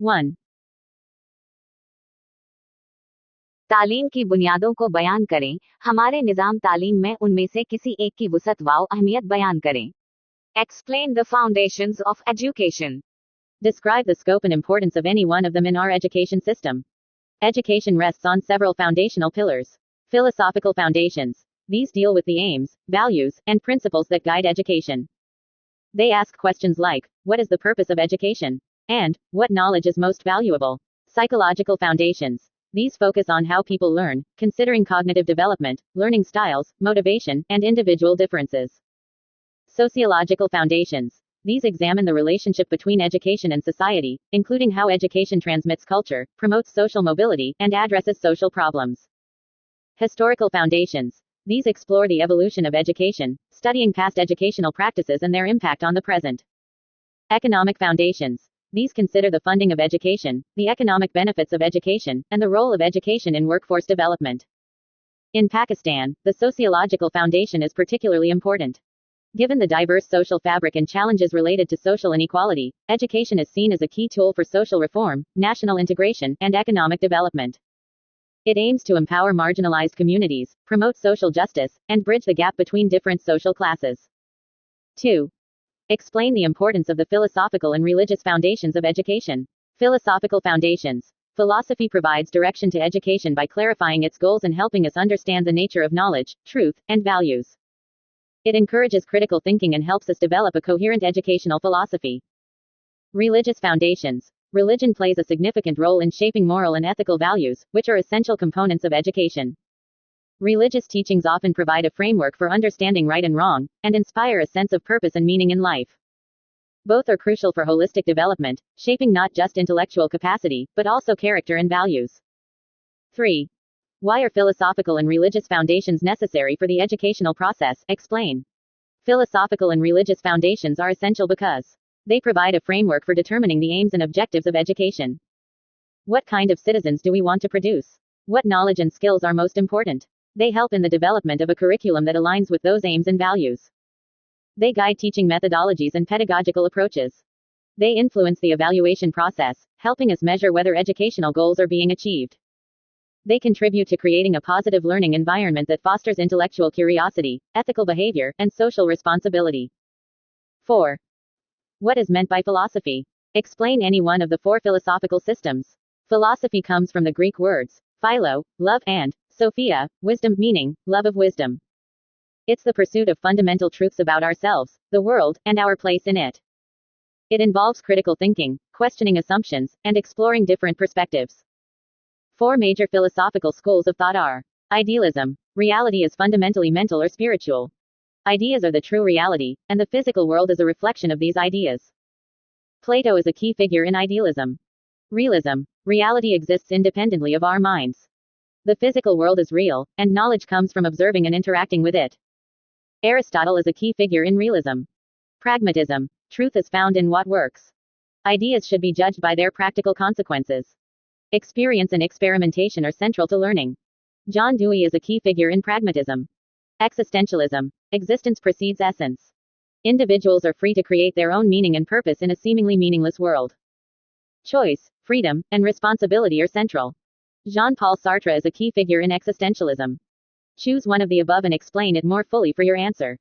1. तालीम की बुनियादों को बयान करें। हमारे निज़ाम तालीम में उनमें से किसी एक की वुसअत व अहमियत बयान करें। Explain the foundations of education. Describe the scope and importance of any one of them in our education system. Education rests on several foundational pillars. Philosophical foundations. These deal with the aims, values, and principles that guide education. They ask questions like, what is the purpose of education? And, what knowledge is most valuable? Psychological foundations. These focus on how people learn, considering cognitive development, learning styles, motivation, and individual differences. Sociological foundations. These examine the relationship between education and society, including how education transmits culture, promotes social mobility, and addresses social problems. Historical foundations. These explore the evolution of education, studying past educational practices and their impact on the present. Economic foundations. These consider the funding of education, the economic benefits of education, and the role of education in workforce development. In Pakistan, the sociological foundation is particularly important. Given the diverse social fabric and challenges related to social inequality, education is seen as a key tool for social reform, national integration, and economic development. It aims to empower marginalized communities, promote social justice, and bridge the gap between different social classes. 2. Explain the importance of the philosophical and religious foundations of education. Philosophical foundations. Philosophy provides direction to education by clarifying its goals and helping us understand the nature of knowledge, truth, and values. It encourages critical thinking and helps us develop a coherent educational philosophy. Religious foundations. Religion plays a significant role in shaping moral and ethical values, which are essential components of education. Religious teachings often provide a framework for understanding right and wrong, and inspire a sense of purpose and meaning in life. Both are crucial for holistic development, shaping not just intellectual capacity, but also character and values. 3. Why are philosophical and religious foundations necessary for the educational process? Explain. Philosophical and religious foundations are essential because they provide a framework for determining the aims and objectives of education. What kind of citizens do we want to produce? What knowledge and skills are most important? They help in the development of a curriculum that aligns with those aims and values. They guide teaching methodologies and pedagogical approaches. They influence the evaluation process, helping us measure whether educational goals are being achieved. They contribute to creating a positive learning environment that fosters intellectual curiosity, ethical behavior, and social responsibility. 4. What is meant by philosophy? Explain any one of the four philosophical systems. Philosophy comes from the Greek words philo, love, and Sophia, wisdom, meaning love of wisdom. It's the pursuit of fundamental truths about ourselves, the world, and our place in it. It involves critical thinking, questioning assumptions, and exploring different perspectives. Four major philosophical schools of thought are idealism. Reality is fundamentally mental or spiritual. Ideas are the true reality, and the physical world is a reflection of these ideas. Plato is a key figure in idealism. Realism. Reality exists independently of our minds. The physical world is real, and knowledge comes from observing and interacting with it. Aristotle is a key figure in realism. Pragmatism. Truth is found in what works. Ideas should be judged by their practical consequences. Experience and experimentation are central to learning. John Dewey is a key figure in pragmatism. Existentialism. Existence precedes essence. Individuals are free to create their own meaning and purpose in a seemingly meaningless world. Choice, freedom, and responsibility are central. Jean-Paul Sartre is a key figure in existentialism. Choose one of the above and explain it more fully for your answer.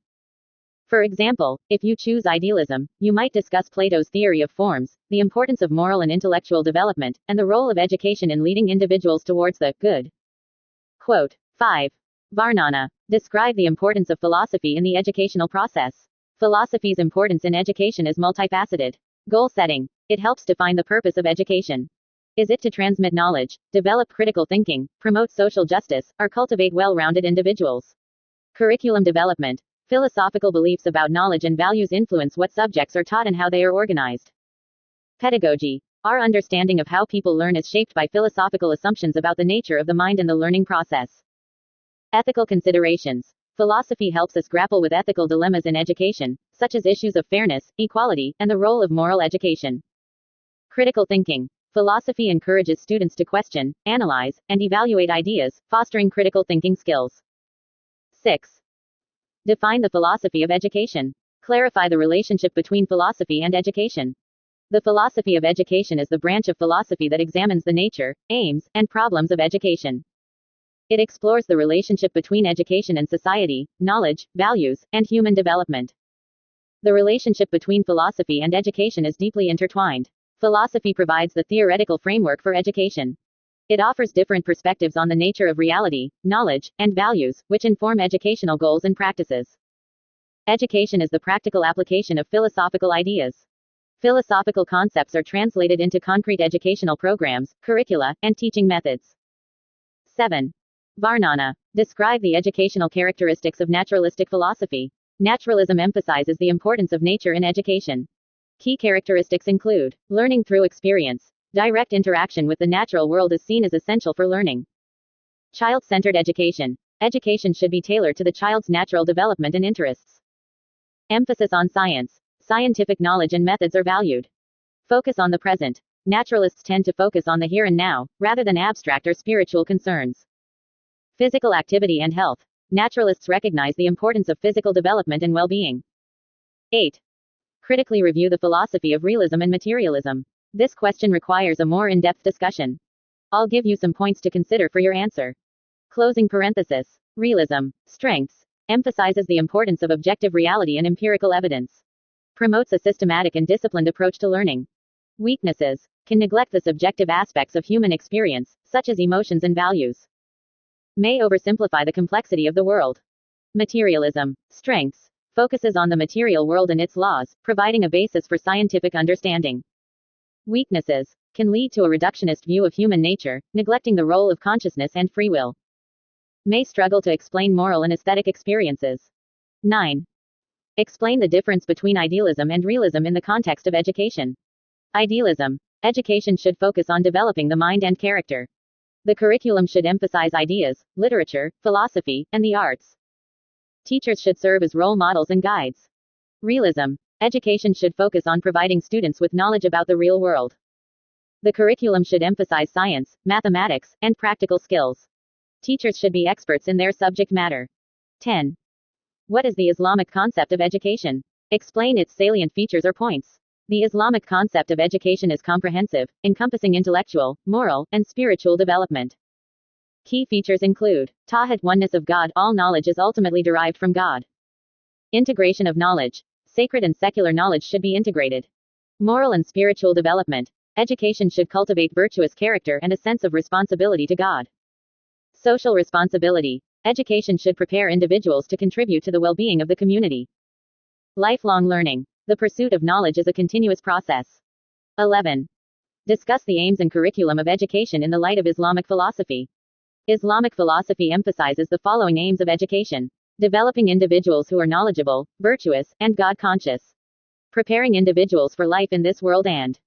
For example, if you choose idealism, you might discuss Plato's theory of forms, the importance of moral and intellectual development, and the role of education in leading individuals towards the good. Quote 5. Varnana. Describe the importance of philosophy in the educational process. Philosophy's importance in education is multifaceted. Goal setting. It helps define the purpose of education. Is it to transmit knowledge, develop critical thinking, promote social justice, or cultivate well-rounded individuals? Curriculum development. Philosophical beliefs about knowledge and values influence what subjects are taught and how they are organized. Pedagogy. Our understanding of how people learn is shaped by philosophical assumptions about the nature of the mind and the learning process. Ethical considerations. Philosophy helps us grapple with ethical dilemmas in education, such as issues of fairness, equality, and the role of moral education. Critical thinking. Philosophy encourages students to question, analyze, and evaluate ideas, fostering critical thinking skills. 6. Define the philosophy of education. Clarify the relationship between philosophy and education. The philosophy of education is the branch of philosophy that examines the nature, aims, and problems of education. It explores the relationship between education and society, knowledge, values, and human development. The relationship between philosophy and education is deeply intertwined. Philosophy provides the theoretical framework for education. It offers different perspectives on the nature of reality, knowledge, and values, which inform educational goals and practices. Education is the practical application of philosophical ideas. Philosophical concepts are translated into concrete educational programs, curricula, and teaching methods. 7. Varnana. Describe the educational characteristics of naturalistic philosophy. Naturalism emphasizes the importance of nature in education. Key characteristics include learning through experience. Direct interaction with the natural world is seen as essential for learning. Child-centered education. Education should be tailored to the child's natural development and interests. Emphasis on science. Scientific knowledge and methods are valued. Focus on the present. Naturalists tend to focus on the here and now, rather than abstract or spiritual concerns. Physical activity and health. Naturalists recognize the importance of physical development and well-being. 8. Critically review the philosophy of realism and materialism. This question requires a more in-depth discussion. I'll give you some points to consider for your answer. Closing parenthesis. Realism. Strengths. Emphasizes the importance of objective reality and empirical evidence. Promotes a systematic and disciplined approach to learning. Weaknesses. Can neglect the subjective aspects of human experience, such as emotions and values. May oversimplify the complexity of the world. Materialism. Strengths. Focuses on the material world and its laws, providing a basis for scientific understanding. Weaknesses. Can lead to a reductionist view of human nature, neglecting the role of consciousness and free will. May struggle to explain moral and aesthetic experiences. 9. Explain the difference between idealism and realism in the context of education. Idealism. Education should focus on developing the mind and character. The curriculum should emphasize ideas, literature, philosophy, and the arts. Teachers should serve as role models and guides. Realism. Education should focus on providing students with knowledge about the real world. The curriculum should emphasize science, mathematics, and practical skills. Teachers should be experts in their subject matter. 10. What is the Islamic concept of education? Explain its salient features or points. The Islamic concept of education is comprehensive, encompassing intellectual, moral, and spiritual development. Key features include Tawhid, oneness of God. All knowledge is ultimately derived from God. Integration of knowledge. Sacred and secular knowledge should be integrated. Moral and spiritual development. Education should cultivate virtuous character and a sense of responsibility to God. Social responsibility. Education should prepare individuals to contribute to the well-being of the community. Lifelong learning. The pursuit of knowledge is a continuous process. 11. Discuss the aims and curriculum of education in the light of Islamic philosophy. Islamic philosophy emphasizes the following aims of education: developing individuals who are knowledgeable, virtuous, and God-conscious. Preparing individuals for life in this world and